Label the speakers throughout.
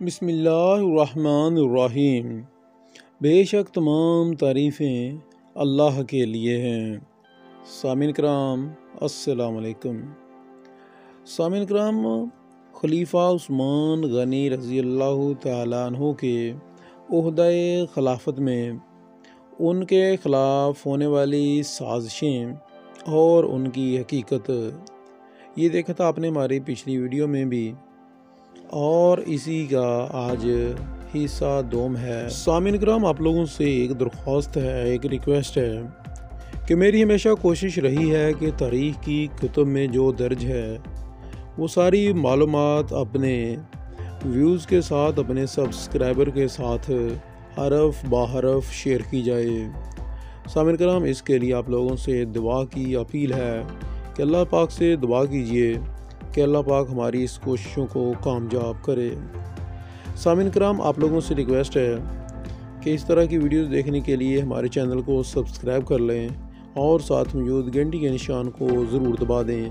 Speaker 1: بسم اللہ الرحمن الرحیم۔ بے شک تمام تعریفیں اللہ کے لیے ہیں۔ سامعین کرام السلام علیکم۔ سامعین کرام، خلیفہ عثمان غنی رضی اللہ تعالیٰ عنہ کے عہدہ خلافت میں ان کے خلاف ہونے والی سازشیں اور ان کی حقیقت یہ دیکھا تھا آپ نے ہماری پچھلی ویڈیو میں بھی، اور اسی کا آج حصہ دوم ہے۔ سامعین کرام، آپ لوگوں سے ایک درخواست ہے، ایک ریکویسٹ ہے کہ میری ہمیشہ کوشش رہی ہے کہ تاریخ کی کتب میں جو درج ہے وہ ساری معلومات اپنے ویوز کے ساتھ، اپنے سبسکرائبر کے ساتھ حرف بحرف شیئر کی جائے۔ سامعین کرام، اس کے لیے آپ لوگوں سے دعا کی اپیل ہے کہ اللہ پاک سے دعا کیجئے کہ اللہ پاک ہماری اس کوششوں کو کامیاب کرے۔ سامعین کرام، آپ لوگوں سے ریکویسٹ ہے کہ اس طرح کی ویڈیوز دیکھنے کے لیے ہمارے چینل کو سبسکرائب کر لیں اور ساتھ موجود گھنٹی کے نشان کو ضرور دبا دیں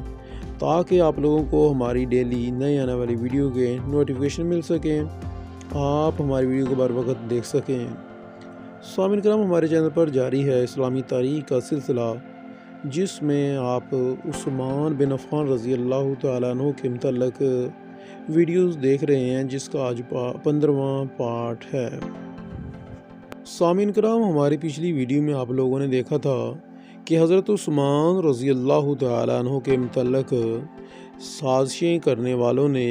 Speaker 1: تاکہ آپ لوگوں کو ہماری ڈیلی نئے آنے والی ویڈیو کے نوٹیفیکیشن مل سکیں، آپ ہماری ویڈیو کو بر وقت دیکھ سکیں۔ سامعین کرام، ہمارے چینل پر جاری ہے اسلامی تاریخ کا سلسلہ، جس میں آپ عثمان بن عفان رضی اللہ تعالیٰ عنہ کے متعلق ویڈیوز دیکھ رہے ہیں، جس کا آج 15واں پارٹ ہے۔ سامعین کرام، ہماری پچھلی ویڈیو میں آپ لوگوں نے دیکھا تھا کہ حضرت عثمان رضی اللہ تعالیٰ عنہ کے متعلق سازشیں کرنے والوں نے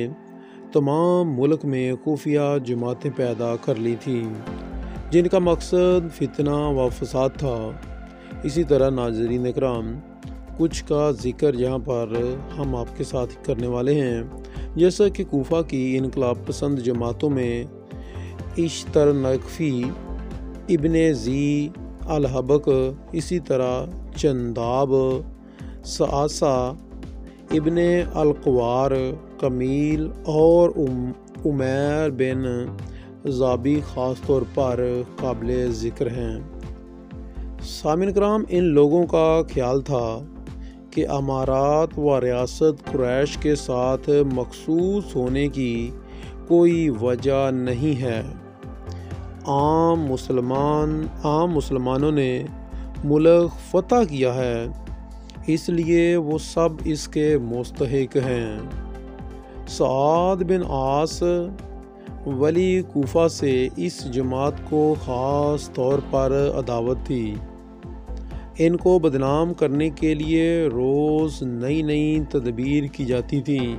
Speaker 1: تمام ملک میں خفیہ جماعتیں پیدا کر لی تھیں، جن کا مقصد فتنہ و فساد تھا۔ اسی طرح ناظرین اکرام، کچھ کا ذکر یہاں پر ہم آپ کے ساتھ کرنے والے ہیں، جیسا کہ کوفہ کی انقلاب پسند جماعتوں میں اشترنقفی، ابن زی الحبق، اسی طرح چنداب، سعاسہ، ابن القوار، کمیل اور عمیر بن زابی خاص طور پر قابل ذکر ہیں۔ سامعین کرام، ان لوگوں کا خیال تھا کہ امارات و ریاست قریش کے ساتھ مخصوص ہونے کی کوئی وجہ نہیں ہے۔ عام مسلمانوں نے ملک فتح کیا ہے، اس لیے وہ سب اس کے مستحق ہیں۔ سعد بن عاص ولی کوفہ سے اس جماعت کو خاص طور پر عداوت تھی۔ ان کو بدنام کرنے کے لیے روز نئی نئی تدبیر کی جاتی تھی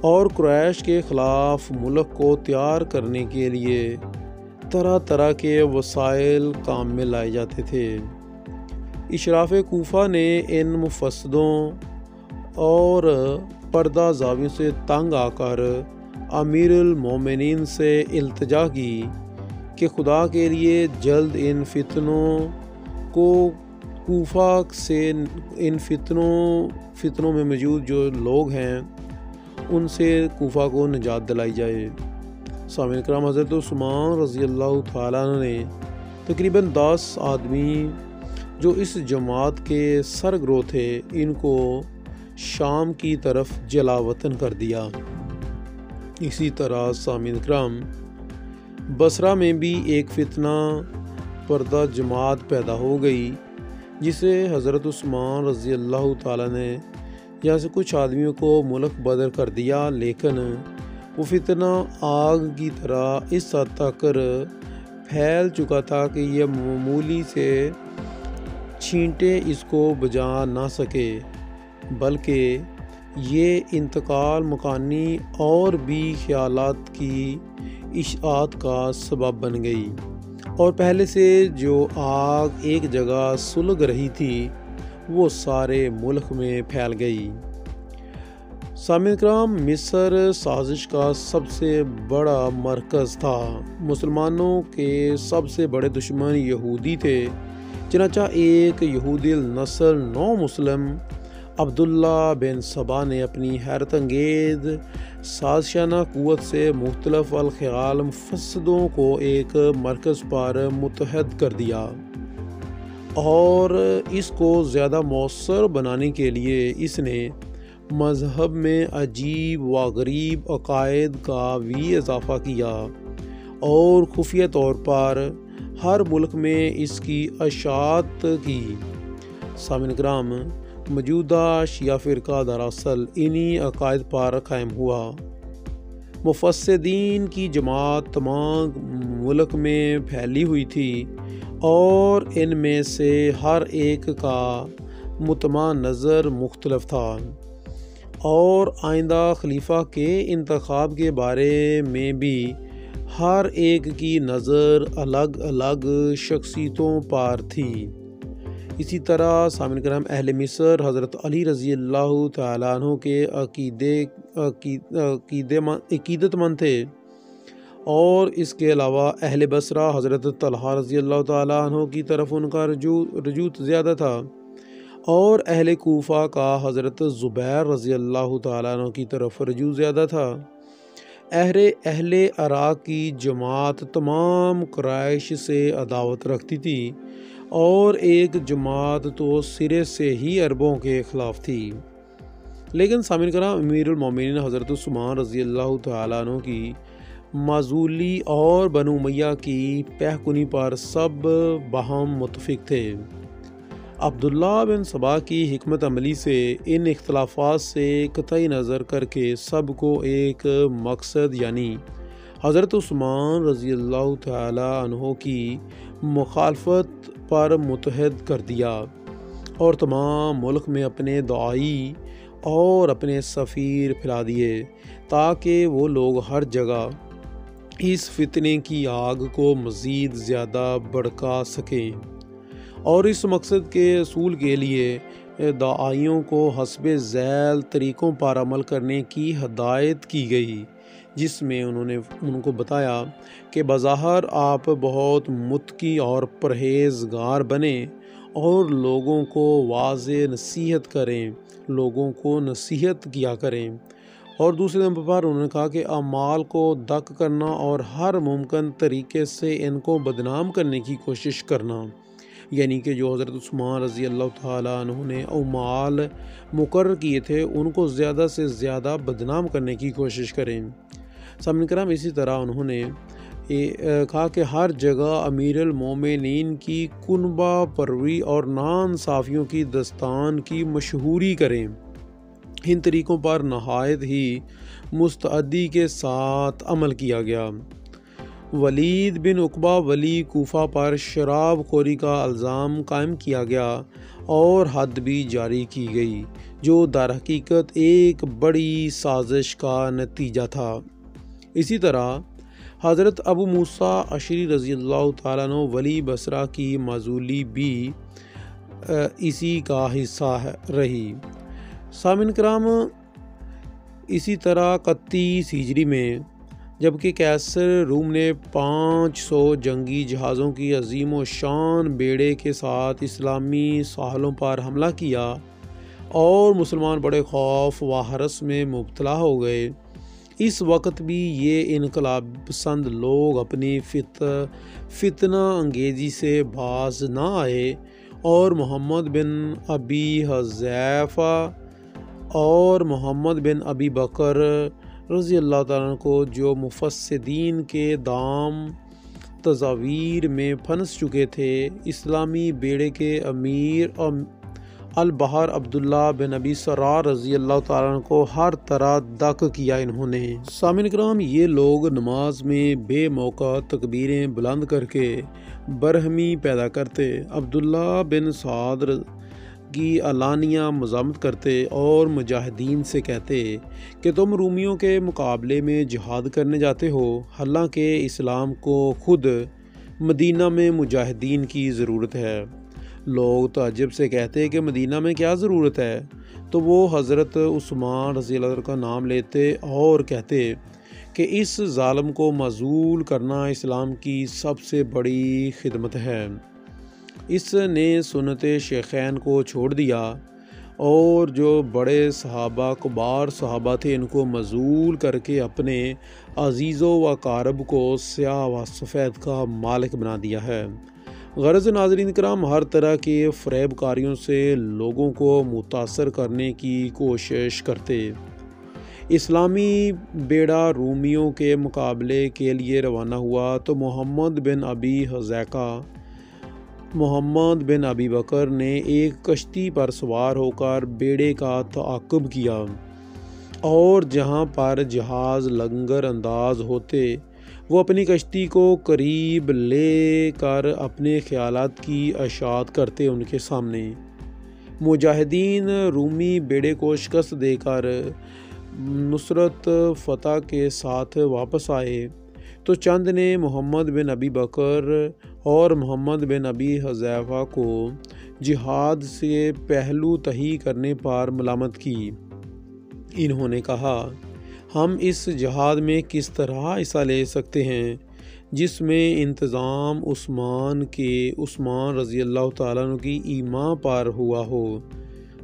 Speaker 1: اور قریش کے خلاف ملک کو تیار کرنے کے لیے طرح طرح کے وسائل کام میں لائے جاتے تھے۔ اشراف کوفہ نے ان مفسدوں اور پردہ زاویوں سے تنگ آ کر امیر المومنین سے التجا کی کہ خدا کے لیے جلد ان فتنوں کو کوفہ سے، ان فتنوں میں موجود جو لوگ ہیں ان سے کوفہ کو نجات دلائی جائے۔ سامعین کرام، حضرت عثمان رضی اللہ تعالیٰ عنہ نے تقریباً 10 آدمی جو اس جماعت کے سرگرو تھے، ان کو شام کی طرف جلا وطن کر دیا۔ اسی طرح سامعین کرام، بصرہ میں بھی ایک فتنہ پردہ جماعت پیدا ہو گئی، جسے حضرت عثمان رضی اللہ تعالیٰ نے یہاں سے کچھ آدمیوں کو ملک بدر کر دیا، لیکن وہ فتنہ آگ کی طرح اس حد تک پھیل چکا تھا کہ یہ معمولی سے چھینٹے اس کو بجا نہ سکے، بلکہ یہ انتقال مکانی اور بھی خیالات کی اشاعت کا سبب بن گئی، اور پہلے سے جو آگ ایک جگہ سلگ رہی تھی وہ سارے ملک میں پھیل گئی۔ سامعین کرام، مصر سازش کا سب سے بڑا مرکز تھا۔ مسلمانوں کے سب سے بڑے دشمن یہودی تھے، چنانچہ ایک یہودی النسل نو مسلم عبداللہ بن سبا نے اپنی حیرت انگیز سازشانہ قوت سے مختلف الخیال مفسدوں کو ایک مرکز پر متحد کر دیا، اور اس کو زیادہ مؤثر بنانے کے لیے اس نے مذہب میں عجیب و غریب عقائد کا بھی اضافہ کیا اور خفیہ طور پر ہر ملک میں اس کی اشاعت کی۔ سامعین کرام، موجودہ شیعہ فرقہ دراصل انہی عقائد پر قائم ہوا۔ مفسدین کی جماعت تمام ملک میں پھیلی ہوئی تھی اور ان میں سے ہر ایک کا مطمع نظر مختلف تھا اور آئندہ خلیفہ کے انتخاب کے بارے میں بھی ہر ایک کی نظر الگ الگ شخصیتوں پر تھی۔ اسی طرح سامعین کرام، اہل مصر حضرت علی رضی اللہ تعالیٰ عنہ کے عقیدت مند تھے، اور اس کے علاوہ اہل بصرہ حضرت طلحہ رضی اللہ تعالیٰ عنہ کی طرف ان کا رجوع زیادہ تھا، اور اہل کوفہ کا حضرت زبیر رضی اللہ تعالیٰ عنہ کی طرف رجوع زیادہ تھا۔ اہل عراق کی جماعت تمام قریش سے عداوت رکھتی تھی اور ایک جماعت تو سرے سے ہی عربوں کے خلاف تھی۔ لیکن سامعین کرام، امیر المومنین حضرت عثمان رضی اللہ تعالیٰ عنہ کی معزولی اور بنو امیہ کی پہکنی پر سب باہم متفق تھے۔ عبداللہ بن سبا کی حکمت عملی سے ان اختلافات سے قطعی نظر کر کے سب کو ایک مقصد یعنی حضرت عثمان رضی اللہ تعالیٰ عنہ کی مخالفت پر متحد کر دیا اور تمام ملک میں اپنے داعی اور اپنے سفیر پھیلا دیے تاکہ وہ لوگ ہر جگہ اس فتنے کی آگ کو مزید زیادہ بھڑکا سکیں، اور اس مقصد کے حصول کے لیے داعیوں کو حسب ذیل طریقوں پر عمل کرنے کی ہدایت کی گئی، جس میں انہوں نے ان کو بتایا کہ بظاہر آپ بہت متقی اور پرہیزگار بنیں اور لوگوں کو واضح نصیحت کریں، لوگوں کو نصیحت کیا کریں، اور دوسرے نمبر پر انہوں نے کہا کہ اعمال کو دق کرنا اور ہر ممکن طریقے سے ان کو بدنام کرنے کی کوشش کرنا، یعنی کہ جو حضرت عثمان رضی اللہ تعالیٰ عنہ نے اعمال مقرر کیے تھے ان کو زیادہ سے زیادہ بدنام کرنے کی کوشش کریں۔ سامعین کرام، اسی طرح انہوں نے کہا کہ ہر جگہ امیر المومنین کی کنبہ پروری اور ناانصافیوں کی داستان کی مشہوری کریں۔ ان طریقوں پر نہایت ہی مستعدی کے ساتھ عمل کیا گیا۔ ولید بن عقبہ ولی کوفہ پر شراب خوری کا الزام قائم کیا گیا اور حد بھی جاری کی گئی، جو در حقیقت ایک بڑی سازش کا نتیجہ تھا۔ اسی طرح حضرت ابو موسیٰ اشعری رضی اللہ تعالیٰ عنہ ولی بصرہ کی معزولی بھی اسی کا حصہ رہی۔ سامعین کرام، اسی طرح 31 ہجری میں جبکہ قیصر روم نے 500 جنگی جہازوں کی عظیم و شان بیڑے کے ساتھ اسلامی ساحلوں پر حملہ کیا اور مسلمان بڑے خوف و ہرس میں مبتلا ہو گئے، اس وقت بھی یہ انقلاب پسند لوگ اپنی فتنہ انگیزی سے باز نہ آئے اور محمد بن ابی حذیفہ اور محمد بن ابی بکر رضی اللہ تعالیٰ عنہ کو، جو مفسدین کے دام تزاویر میں پھنس چکے تھے، اسلامی بیڑے کے امیر البحر عبداللہ بن ابی سرار رضی اللہ تعالیٰ عنہ کو ہر طرح دق کیا انہوں نے۔ سامعین کرام، یہ لوگ نماز میں بے موقع تکبیریں بلند کر کے برہمی پیدا کرتے، عبداللہ بن سعد کی علانیہ مذمت کرتے اور مجاہدین سے کہتے کہ تم رومیوں کے مقابلے میں جہاد کرنے جاتے ہو، حالانکہ اسلام کو خود مدینہ میں مجاہدین کی ضرورت ہے۔ لوگ تعجب سے کہتے کہ مدینہ میں کیا ضرورت ہے، تو وہ حضرت عثمان رضی اللہ عنہ کا نام لیتے اور کہتے کہ اس ظالم کو معزول کرنا اسلام کی سب سے بڑی خدمت ہے۔ اس نے سنت شیخین کو چھوڑ دیا اور جو بڑے صحابہ کبار صحابہ تھے ان کو معزول کر کے اپنے عزیز و اقارب کو سیاہ و سفید کا مالک بنا دیا ہے۔ غرض ناظرین کرام ہر طرح کے فریب کاریوں سے لوگوں کو متاثر کرنے کی کوشش کرتے۔ اسلامی بیڑا رومیوں کے مقابلے کے لیے روانہ ہوا تو محمد بن ابی بکر نے ایک کشتی پر سوار ہو کر بیڑے کا تعاقب کیا اور جہاں پر جہاز لنگر انداز ہوتے وہ اپنی کشتی کو قریب لے کر اپنے خیالات کی اشاعت کرتے ان کے سامنے۔ مجاہدین رومی بیڑے کو شکست دے کر نصرت فتح کے ساتھ واپس آئے تو چند نے محمد بن ابی بکر اور محمد بن ابی حذیفہ کو جہاد سے پہلو تہی کرنے پر ملامت کی۔ انہوں نے کہا، ہم اس جہاد میں کس طرح حصہ لے سکتے ہیں جس میں انتظام عثمان رضی اللہ تعالیٰ عنہ کی ایما پر ہوا ہو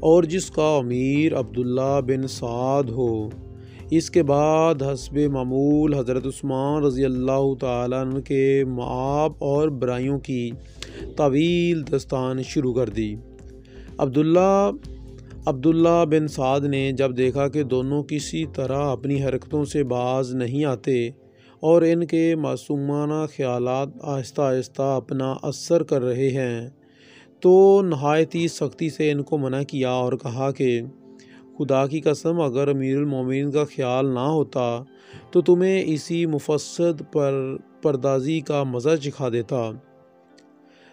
Speaker 1: اور جس کا امیر عبداللہ بن سعد ہو۔ اس کے بعد حسب معمول حضرت عثمان رضی اللہ تعالیٰ عنہ کے معاب اور برائیوں کی طویل داستان شروع کر دی۔ عبداللہ بن سعد نے جب دیکھا کہ دونوں کسی طرح اپنی حرکتوں سے باز نہیں آتے اور ان کے معصومانہ خیالات آہستہ آہستہ اپنا اثر کر رہے ہیں تو نہایت ہی سختی سے ان کو منع کیا اور کہا کہ خدا کی قسم اگر امیر المومنین کا خیال نہ ہوتا تو تمہیں اسی مفسد پردازی کا مزہ چکھا دیتا۔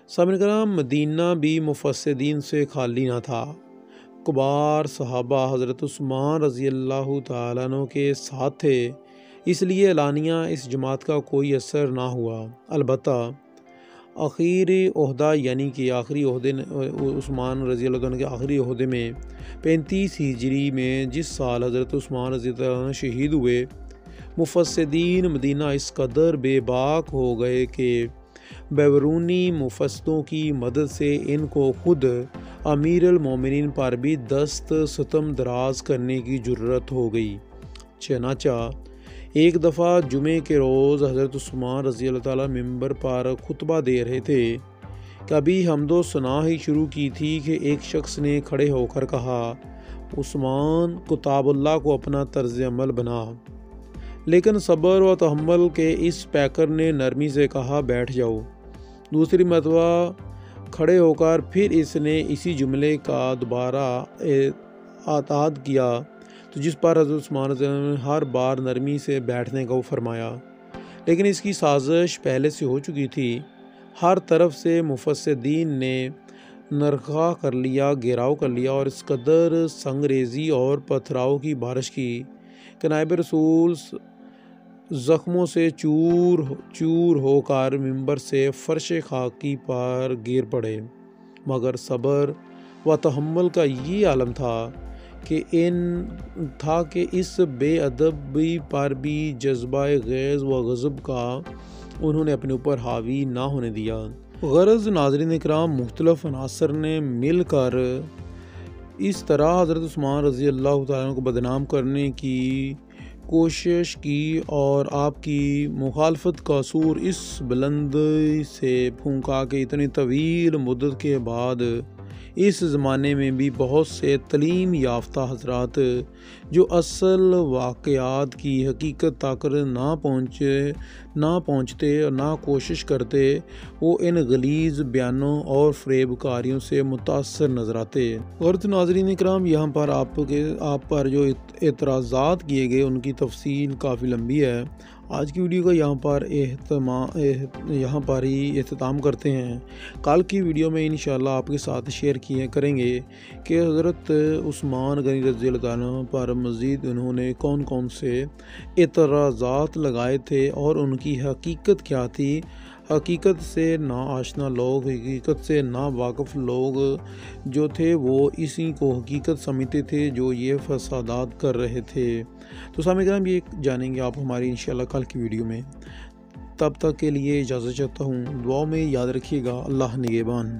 Speaker 1: سامعین کرام، مدینہ بھی مفسدین سے خالی نہ تھا۔ کبار صحابہ حضرت عثمان رضی اللہ تعالیٰ عنہ کے ساتھ تھے، اس لیے اعلانیہ اس جماعت کا کوئی اثر نہ ہوا۔ البتہ آخری عہدہ یعنی کہ آخری عہدے عثمان رضی اللہ عنہ کے آخری عہدے میں 35 ہجری میں جس سال حضرت عثمان رضی اللہ عنہ شہید ہوئے، مفسدین مدینہ اس قدر بے باک ہو گئے کہ بیرونی مفسدوں کی مدد سے ان کو خود امیر المومنین پر بھی دست ستم دراز کرنے کی جرت ہو گئی۔ چنانچہ ایک دفعہ جمعے کے روز حضرت عثمان رضی اللہ تعالیٰ ممبر پر خطبہ دے رہے تھے کہ ابھی حمد و ثنا ہی شروع کی تھی کہ ایک شخص نے کھڑے ہو کر کہا، عثمان کتاب اللہ کو اپنا طرز عمل بنا۔ لیکن صبر و تحمل کے اس پیکر نے نرمی سے کہا، بیٹھ جاؤ۔ دوسری مرتبہ کھڑے ہو کر پھر اس نے اسی جملے کا دوبارہ اعادہ کیا تو جس پر حضرت عثمان رضی اللہ عنہ نے ہر بار نرمی سے بیٹھنے کو فرمایا، لیکن اس کی سازش پہلے سے ہو چکی تھی۔ ہر طرف سے مفسدین نے نرخہ کر لیا، گھیراؤ کر لیا اور اس قدر سنگریزی اور پتھراؤ کی بارش کی کہ نائب رسول زخموں سے چور ہو کر ممبر سے فرش خاکی پر گر پڑے، مگر صبر و تحمل کا یہ عالم تھا کہ اس بے ادبی پر بھی جذبہ غیظ و غضب کا انہوں نے اپنے اوپر حاوی نہ ہونے دیا۔ غرض ناظرین کرام، مختلف عناصر نے مل کر اس طرح حضرت عثمان رضی اللہ تعالیٰ عنہ کو بدنام کرنے کی کوشش کی اور آپ کی مخالفت کا سور اس بلندی سے پھونکا کہ اتنی طویل مدت کے بعد اس زمانے میں بھی بہت سے تعلیم یافتہ حضرات جو اصل واقعات کی حقیقت تک نہ پہنچتے اور نہ کوشش کرتے، وہ ان غلیظ بیانوں اور فریب کاریوں سے متاثر نظر آتے۔ غرض ناظرین کرام، یہاں پر آپ پر جو اعتراضات کیے گئے ان کی تفصیل کافی لمبی ہے۔ آج کی ویڈیو کا یہاں پر ہی اختتام کرتے ہیں۔ کل کی ویڈیو میں انشاءاللہ آپ کے ساتھ شیئر کریں گے کہ حضرت عثمان غنی رضی اللہ عنہ پر مزید انہوں نے کون سے اعتراضات لگائے تھے اور ان کی حقیقت کیا تھی۔ حقیقت سے نا آشنا لوگ، حقیقت سے نا واقف لوگ جو تھے وہ اسی کو حقیقت سمجھتے تھے جو یہ فسادات کر رہے تھے۔ تو سامعین کرام، یہ جانیں گے آپ ہماری انشاءاللہ کل کی ویڈیو میں۔ تب تک کے لیے اجازت چاہتا ہوں، دعاؤں میں یاد رکھیے گا۔ اللہ نگہبان۔